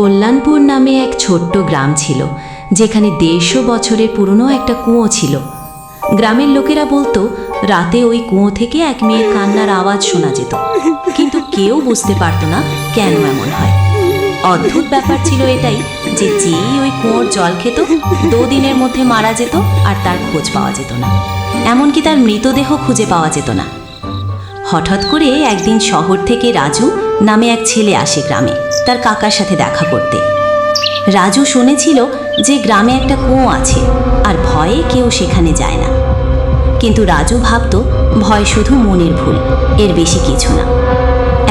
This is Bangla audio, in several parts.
কল্যাণপুর নামে এক ছোট্ট গ্রাম ছিল, যেখানে 150 বছরের পুরনো একটা কুয়ো ছিল। গ্রামের লোকেরা বলতো রাতে ওই কুয়ো থেকে এক মেয়ের কান্নার আওয়াজ শোনা যেত, কিন্তু কেউ বুঝতে পারতো না কেন এমন হয়। অদ্ভুত ব্যাপার ছিল এটাই যে যেই ওই কুয়োর জল খেত 2 দিনের মধ্যে মারা যেত, আর তার খোঁজ পাওয়া যেত না, এমনকি তার মৃতদেহ খুঁজে পাওয়া যেত না। হঠাৎ করে একদিন শহর থেকে রাজু নামে এক ছেলে আসে গ্রামে তার কাকার সাথে দেখা করতে। রাজু শুনেছিল যে গ্রামে একটা কুয়ো আছে আর ভয়ে কেউ সেখানে যায় না। কিন্তু রাজু ভাবত ভয় শুধু মনের ভুল, এর বেশি কিছু না।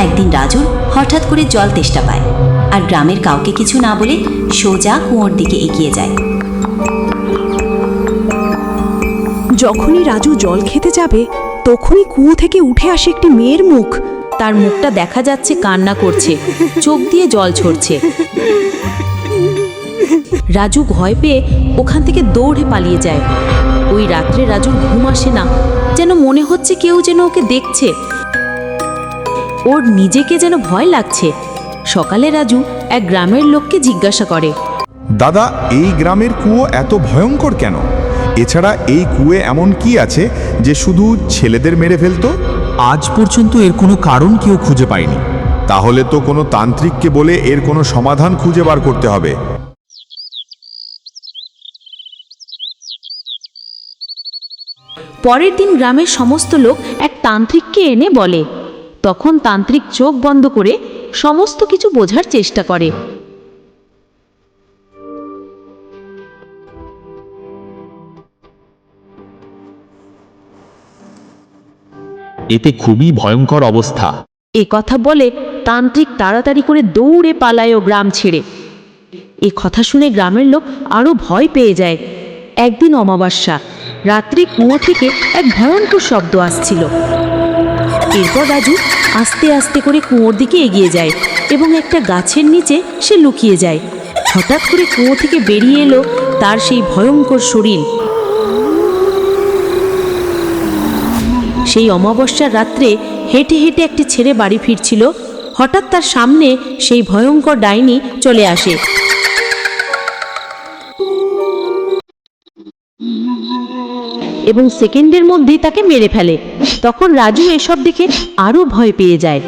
একদিন রাজুর হঠাৎ করে জল তেষ্টা পায়, আর গ্রামের কাউকে কিছু না বলে সোজা কুয়োর দিকে এগিয়ে যায়। যখনই রাজু জল খেতে যাবে তখনই কুয়ো থেকে উঠে আসে একটি মেয়ের মুখ। তার মুখটা দেখা যাচ্ছে কান্না করছে, চোখ দিয়ে জল ঝরছে। রাজু ভয় পেয়ে ওখান থেকে দৌড়ে পালিয়ে যায়। ওই রাত্রে রাজুর ঘুম আসে না, যেন মনে হচ্ছে কেউ যেন ওকে দেখছে। ওর নিজেকে যেন ভয় লাগছে। সকালে রাজু এক গ্রামের লোককে জিজ্ঞাসা করে, দাদা, এই গ্রামের কুয়ো এত ভয়ঙ্কর কেন? এছাড়া এই কুয়ে এমন কি আছে যে শুধু ছেলেদের মেরে ফেলতো? আজ পর্যন্ত এর কোনো কারণ কেউ খুঁজে পায়নি। তাহলে তো কোনো তান্ত্রিককে বলে এর কোনো সমাধান খুঁজে বার করতে হবে। পরের দিন গ্রামের সমস্ত লোক এক তান্ত্রিককে এনে বলে। তখন তান্ত্রিক চোখ বন্ধ করে সমস্ত কিছু বোঝার চেষ্টা করে। এতে খুবই ভয়ঙ্কর অবস্থা। এ কথা বলে তান্ত্রিক তাড়াতাড়ি করে দৌড়ে পালায় ও গ্রাম ছেড়ে। এ কথা শুনে গ্রামের লোক আরো ভয় পেয়ে যায়। একদিন অমাবস্যা রাত্রি কুয়ো থেকে এক ভয়ঙ্কর শব্দ আসছিল। এরপর রাজু আস্তে আস্তে করে কুয়োর দিকে এগিয়ে যায় এবং একটা গাছের নিচে সে লুকিয়ে যায়। হঠাৎ করে কুয়ো থেকে বেরিয়ে এলো তার সেই ভয়ঙ্কর শরীর। সেই অমাবস্যার রাত্রে হেঁটে হেঁটে একটি ছেলে বাড়ি ফিরছিল। হঠাৎ তার সামনে সেই ভয়ঙ্কর ডাইনি চলে আসে। এবং সেকেন্ডের মধ্যেই তাকে মেরে ফেলে। তখন রাজু এসব দেখে আরো ভয় পেয়ে যায়।